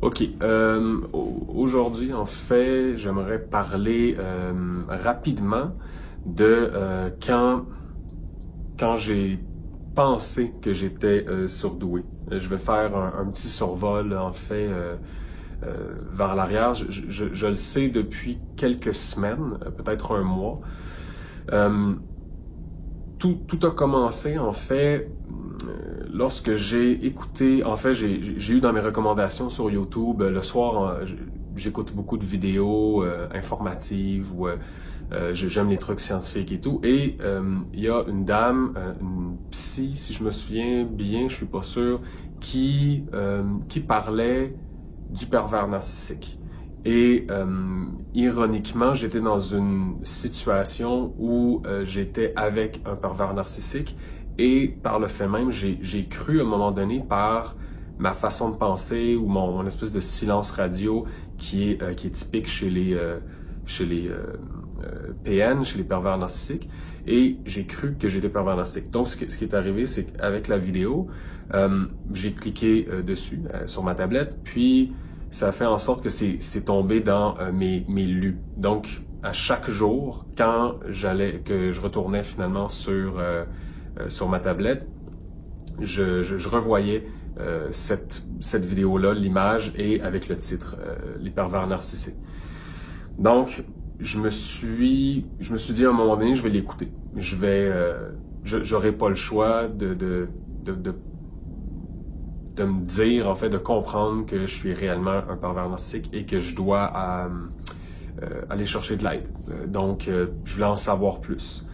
Ok, aujourd'hui, en fait, j'aimerais parler rapidement de quand j'ai pensé que j'étais surdoué. Je vais faire un petit survol, en fait, vers l'arrière. Je le sais depuis quelques semaines, peut-être un mois. Tout a commencé, en fait, lorsque j'ai écouté, en fait, j'ai eu dans mes recommandations sur YouTube, le soir, j'écoute beaucoup de vidéos informatives ou j'aime les trucs scientifiques et tout. Et il y a une dame, une psy, si je me souviens bien, je suis pas sûr, qui parlait du pervers narcissique. Et ironiquement, j'étais dans une situation où j'étais avec un pervers narcissique et par le fait même, j'ai cru à un moment donné par ma façon de penser ou mon espèce de silence radio qui est typique chez les PN, chez les pervers narcissiques, et j'ai cru que j'étais pervers narcissique. Donc ce qui est arrivé, c'est qu'avec la vidéo, j'ai cliqué dessus sur ma tablette, puis ça a fait en sorte que c'est tombé dans mes lus. Donc, à chaque jour, quand que je retournais finalement sur ma tablette, je revoyais cette vidéo-là, l'image, et avec le titre, Les pervers narcissiques. Donc, je me suis dit à un moment donné, je vais l'écouter. J'aurai pas le choix de me dire, en fait, de comprendre que je suis réellement un pervers narcissique et que je dois aller chercher de l'aide. Donc, je voulais en savoir plus.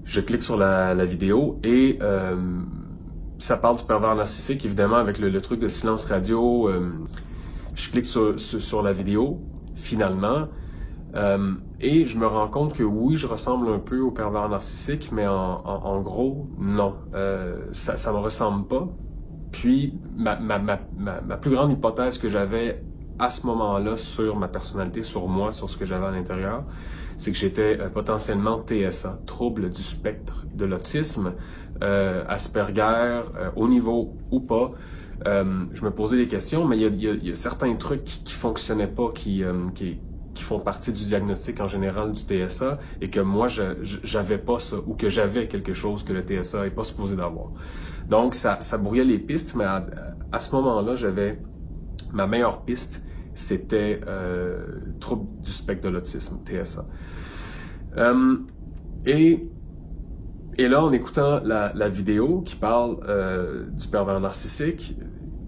Je clique sur la vidéo et ça parle du pervers narcissique, évidemment, avec le truc de silence radio. Je clique sur la vidéo, finalement, et je me rends compte que oui, je ressemble un peu au pervers narcissique, mais en gros, non. Ça me ressemble pas. Puis, ma plus grande hypothèse que j'avais à ce moment-là sur ma personnalité, sur moi, sur ce que j'avais à l'intérieur, c'est que j'étais potentiellement TSA, trouble du spectre de l'autisme, Asperger, au niveau ou pas. Je me posais des questions, mais il y a certains trucs qui fonctionnaient pas, qui font partie du diagnostic en général du TSA, et que moi, j'avais pas ça, ou que j'avais quelque chose que le TSA n'est pas supposé d'avoir. Donc, ça brouillait les pistes, mais à ce moment-là, ma meilleure piste, c'était trouble du spectre de l'autisme, TSA. Et là, en écoutant la vidéo qui parle du pervers narcissique,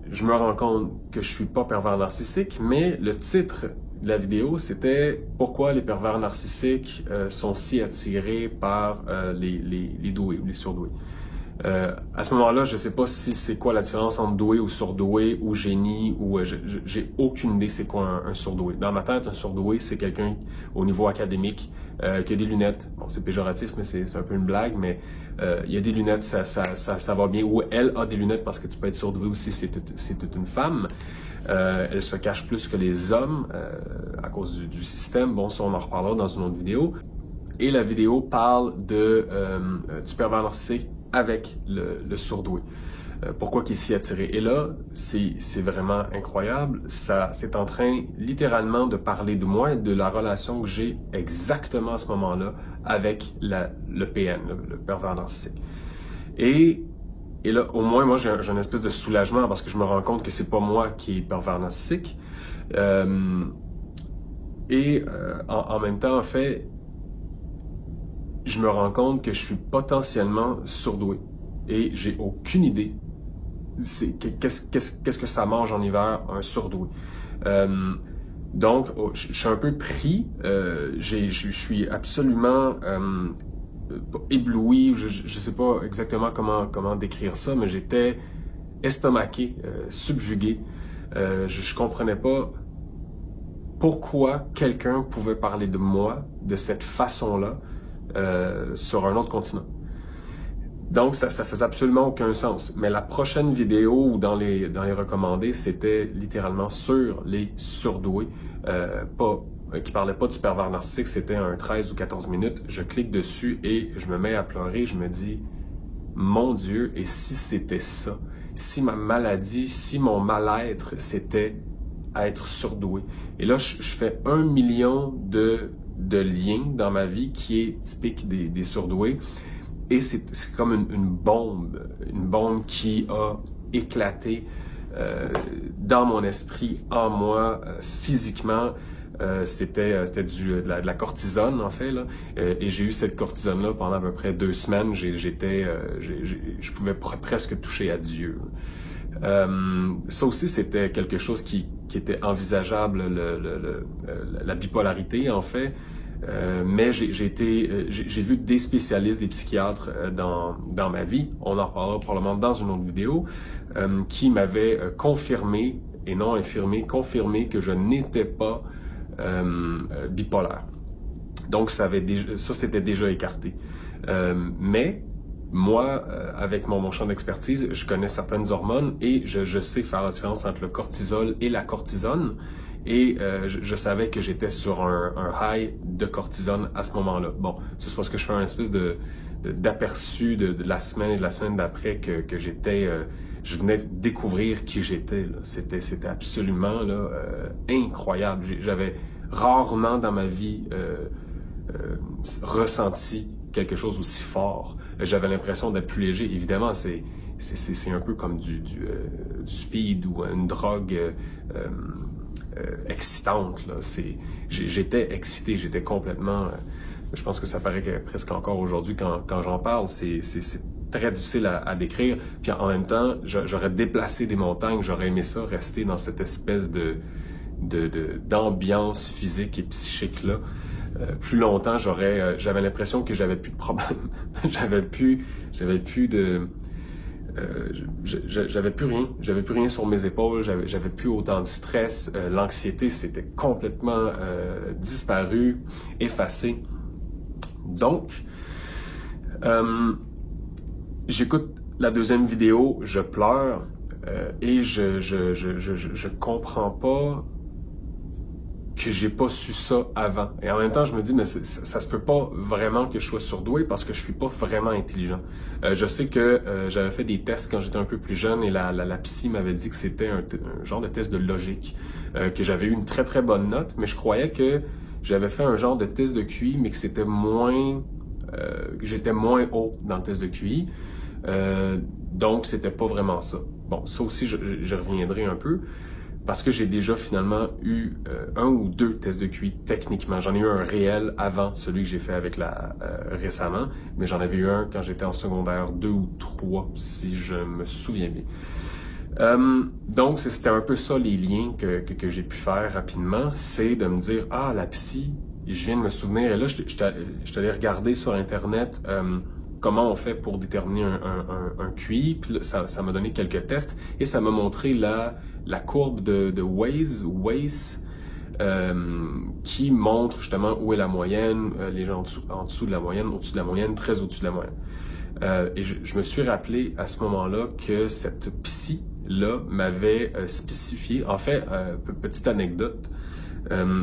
je me rends compte que je suis pas pervers narcissique, mais le titre de la vidéo, c'était « Pourquoi les pervers narcissiques sont si attirés par les doués ou les surdoués ». À ce moment-là, je sais pas si c'est quoi la différence entre doué ou surdoué ou génie, ou j'ai aucune idée c'est quoi un surdoué. Dans ma tête, un surdoué, c'est quelqu'un au niveau académique qui a des lunettes. Bon, c'est péjoratif, mais c'est un peu une blague, mais il y a des lunettes, ça va bien. Ou elle a des lunettes, parce que tu peux être surdoué aussi, c'est toute une femme. Elle se cache plus que les hommes à cause du système. Bon, ça on en reparlera dans une autre vidéo. Et la vidéo parle du pervers narcissique avec le surdoué. Pourquoi qu'il est si attiré? Et là, c'est vraiment incroyable. C'est en train littéralement de parler de moi et de la relation que j'ai exactement à ce moment-là avec le PN, le pervers narcissique. Et là, au moins, moi, j'ai une espèce de soulagement parce que je me rends compte que c'est pas moi qui est pervers narcissique. En même temps, en fait, je me rends compte que je suis potentiellement surdoué et j'ai aucune idée qu'est-ce que ça mange en hiver, un surdoué. Donc, je suis un peu pris, je suis absolument ébloui, je sais pas exactement comment décrire ça, mais j'étais estomaqué, subjugué. Je comprenais pas pourquoi quelqu'un pouvait parler de moi de cette façon-là sur un autre continent. Donc, ça faisait absolument aucun sens. Mais la prochaine vidéo ou dans les recommandés, c'était littéralement sur les surdoués, qui parlait pas du pervers narcissique, c'était un 13 ou 14 minutes. Je clique dessus et je me mets à pleurer. Je me dis, mon Dieu, et si c'était ça? si ma maladie, si mon mal-être, c'était être surdoué. Et là, je fais 1 million de liens dans ma vie qui est typique des surdoués. Et c'est comme une bombe qui a éclaté dans mon esprit, en moi, physiquement. C'était de la cortisone, en fait, là. Et j'ai eu cette cortisone-là pendant à peu près 2 semaines. Je pouvais presque toucher à Dieu. Ça aussi, c'était quelque chose qui était envisageable, la bipolarité, en fait. Mais j'ai vu des spécialistes, des psychiatres dans ma vie, on en reparlera probablement dans une autre vidéo, qui m'avaient confirmé, et non infirmé, confirmé que je n'étais pas bipolaire. Donc ça c'était déjà écarté. Mais moi, avec mon champ d'expertise, je connais certaines hormones et je sais faire la différence entre le cortisol et la cortisone. Et je savais que j'étais sur un high de cortisone à ce moment-là. Bon, c'est parce que je fais un espèce d'aperçu de la semaine et de la semaine d'après que j'étais... je venais de découvrir qui j'étais. C'était absolument là, incroyable. J'avais rarement dans ma vie ressenti quelque chose aussi fort. J'avais l'impression d'être plus léger. Évidemment, c'est un peu comme du speed ou une drogue excitante. J'étais excité, j'étais complètement... je pense que ça paraît presque encore aujourd'hui quand j'en parle. C'est très difficile à décrire. Puis en même temps, j'aurais déplacé des montagnes, j'aurais aimé ça, rester dans cette espèce d'ambiance physique et psychique là. Plus longtemps, j'avais l'impression que j'avais plus de problème. j'avais plus rien sur mes épaules, j'avais plus autant de stress, l'anxiété c'était complètement disparu, effacé. Donc, j'écoute la deuxième vidéo, je pleure et je comprends pas que j'ai pas su ça avant. Et en même temps, je me dis, mais ça se peut pas vraiment que je sois surdoué parce que je suis pas vraiment intelligent. Je sais que j'avais fait des tests quand j'étais un peu plus jeune et la psy m'avait dit que c'était un genre de test de logique, que j'avais eu une très très bonne note, mais je croyais que j'avais fait un genre de test de QI, mais que c'était moins... que j'étais moins haut dans le test de QI. Donc, c'était pas vraiment ça. Bon, ça aussi, je reviendrai un peu. Parce que j'ai déjà finalement eu 1 ou 2 tests de QI techniquement. J'en ai eu un réel avant celui que j'ai fait avec récemment, mais j'en avais eu un quand j'étais en secondaire 2 ou 3, si je me souviens bien. Donc, c'était un peu ça les liens que j'ai pu faire rapidement, c'est de me dire, ah, la psy, je viens de me souvenir, et là, je suis allé regarder sur Internet comment on fait pour déterminer un QI, puis là, ça m'a donné quelques tests, et ça m'a montré la courbe de Waze qui montre justement où est la moyenne, les gens en dessous de la moyenne, au-dessus de la moyenne, très au-dessus de la moyenne. Et je me suis rappelé à ce moment-là que cette psy-là m'avait spécifié, en fait, petite anecdote,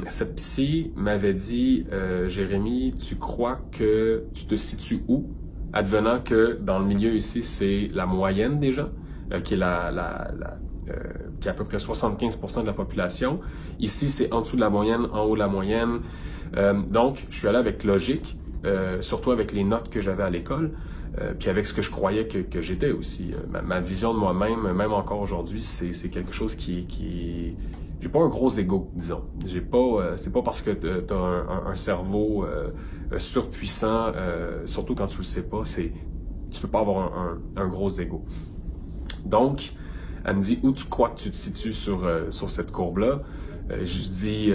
cette psy m'avait dit Jérémy, tu crois que tu te situes où? Advenant que dans le milieu ici, c'est la moyenne des gens, qui est qui est à peu près 75% de la population. Ici, c'est en dessous de la moyenne, en haut de la moyenne. Donc, je suis allé avec logique, surtout avec les notes que j'avais à l'école, puis avec ce que je croyais que j'étais aussi. Ma vision de moi-même, même encore aujourd'hui, c'est quelque chose qui j'ai pas un gros ego, disons. C'est pas parce que t'as un cerveau surpuissant, surtout quand tu le sais pas, tu peux pas avoir un gros ego. Donc, elle me dit où tu crois que tu te situes sur cette courbe-là. Je dis,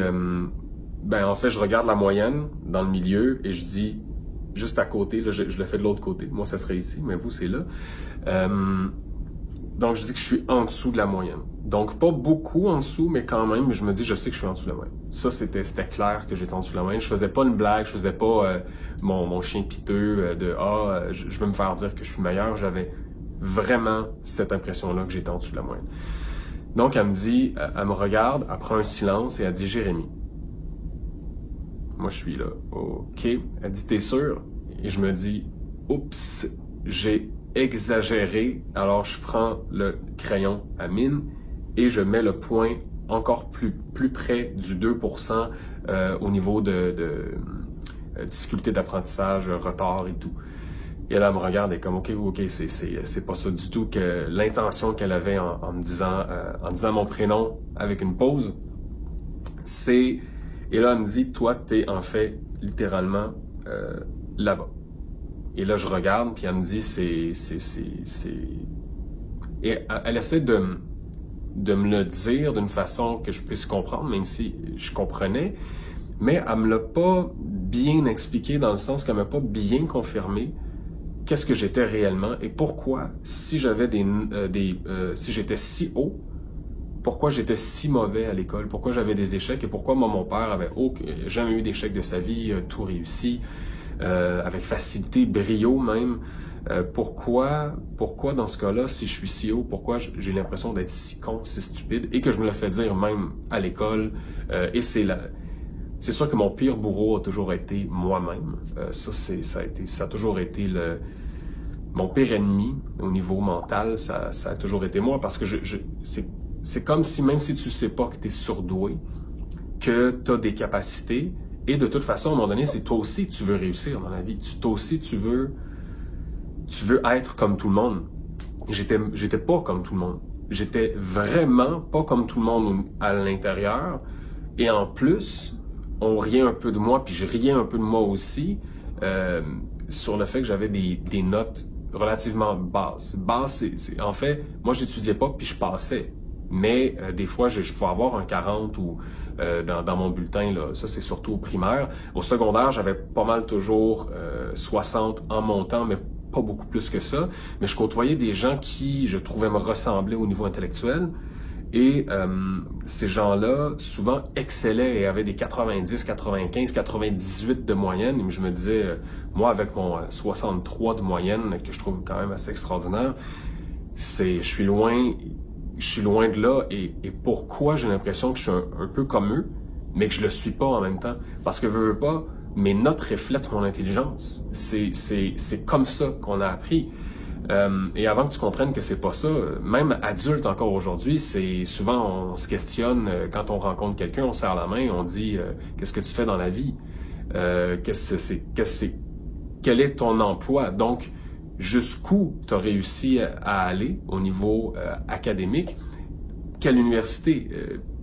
en fait, je regarde la moyenne dans le milieu et je dis juste à côté, là, je le fais de l'autre côté. Moi, ça serait ici, mais vous, c'est là. Donc, je dis que je suis en dessous de la moyenne. Donc, pas beaucoup en dessous, mais quand même, je me dis, je sais que je suis en dessous de la moyenne. Ça, c'était clair que j'étais en dessous de la moyenne. Je faisais pas une blague, je faisais pas mon chien piteux je veux me faire dire que je suis meilleur. J'avais vraiment cette impression-là que j'étais en dessous de la moyenne. Donc, elle me regarde, elle prend un silence et elle dit, Jérémy. Moi, je suis là. OK. Elle dit, t'es sûr? Et je me dis, oups, j'ai exagérer. Alors je prends le crayon à mine et je mets le point encore plus près du 2% au niveau de difficulté d'apprentissage, retard et tout. Et là, elle me regarde et comme, OK, c'est pas ça du tout que l'intention qu'elle avait en me disant mon prénom avec une pause. Et là, elle me dit, toi, t'es en fait littéralement là-bas. Et là, je regarde, puis elle me dit, Et elle essaie de me le dire d'une façon que je puisse comprendre, même si je comprenais, mais elle me l'a pas bien expliqué dans le sens qu'elle m'a pas bien confirmé qu'est-ce que j'étais réellement et pourquoi, si j'avais si j'étais si haut, pourquoi j'étais si mauvais à l'école, pourquoi j'avais des échecs et pourquoi moi, mon père avait jamais eu d'échecs de sa vie, tout réussi, avec facilité, brio même. Pourquoi dans ce cas-là, si je suis si haut, pourquoi j'ai l'impression d'être si con, si stupide et que je me le fais dire même à l'école. Et c'est sûr que mon pire bourreau a toujours été moi-même. Ça a toujours été mon pire ennemi au niveau mental. Ça a toujours été moi parce que c'est comme si, même si tu sais pas que tu es surdoué, que tu as des capacités, et de toute façon, à un moment donné, c'est toi aussi tu veux réussir dans la vie. Toi aussi, tu veux être comme tout le monde. J'étais pas comme tout le monde. J'étais vraiment pas comme tout le monde à l'intérieur. Et en plus, on riait un peu de moi, puis je riais un peu de moi aussi, sur le fait que j'avais des notes relativement basses. En fait, moi, j'étudiais pas, puis je passais. Mais des fois, je pouvais avoir un 40 ou dans mon bulletin, là, ça c'est surtout au primaire. Au secondaire, j'avais pas mal toujours 60 en montant, mais pas beaucoup plus que ça. Mais je côtoyais des gens qui, je trouvais, me ressemblaient au niveau intellectuel. Et ces gens-là, souvent, excellaient et avaient des 90, 95, 98 de moyenne. Et je me disais, moi, avec mon 63 de moyenne, que je trouve quand même assez extraordinaire, je suis loin de là. Et pourquoi j'ai l'impression que je suis un peu comme eux, mais que je le suis pas en même temps? Parce que, veux pas, mes notes reflètent mon intelligence. C'est comme ça qu'on a appris. Et avant que tu comprennes que c'est pas ça, même adulte encore aujourd'hui, c'est souvent on se questionne quand on rencontre quelqu'un, on serre la main, on dit qu'est-ce que tu fais dans la vie, quel est ton emploi, donc jusqu'où tu as réussi à aller au niveau académique, quelle université,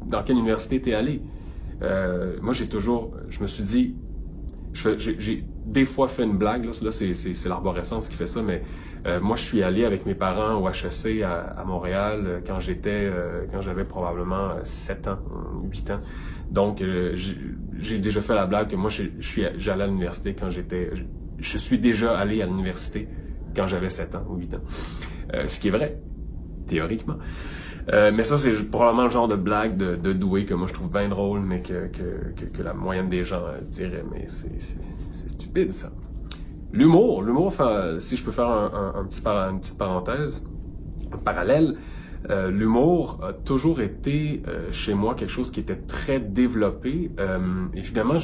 dans quelle université t'es allé. Moi je me suis dit, j'ai des fois fait une blague, là c'est l'arborescence qui fait ça, mais moi je suis allé avec mes parents au HEC à Montréal quand j'avais probablement 7 ans, 8 ans. Donc j'ai déjà fait la blague que moi j'allais à l'université je suis déjà allé à l'université quand j'avais 7 ans ou 8 ans. Ce qui est vrai, théoriquement. Mais ça, c'est probablement le genre de blague de doué que moi je trouve bien drôle, mais que la moyenne des gens se dirait, mais c'est stupide ça. L'humour, si je peux faire une petite parenthèse, un parallèle, l'humour a toujours été chez moi quelque chose qui était très développé. Évidemment,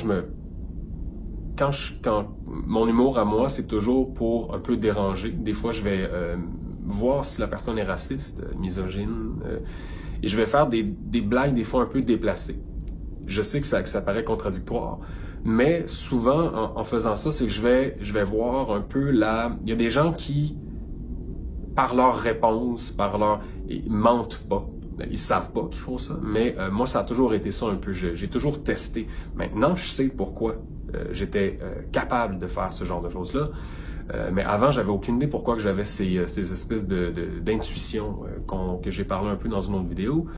quand mon humour à moi, c'est toujours pour un peu déranger. Des fois, je vais voir si la personne est raciste, misogyne, et je vais faire des blagues des fois un peu déplacées. Je sais que ça paraît contradictoire, mais souvent en faisant ça, c'est que je vais voir un peu il y a des gens qui, par leurs réponses, ils mentent pas. Ils savent pas qu'ils font ça, mais moi ça a toujours été ça un peu. J'ai toujours testé. Maintenant, je sais pourquoi j'étais capable de faire ce genre de choses-là. Mais avant, j'avais aucune idée pourquoi que j'avais ces espèces d'intuitions que j'ai parlé un peu dans une autre vidéo.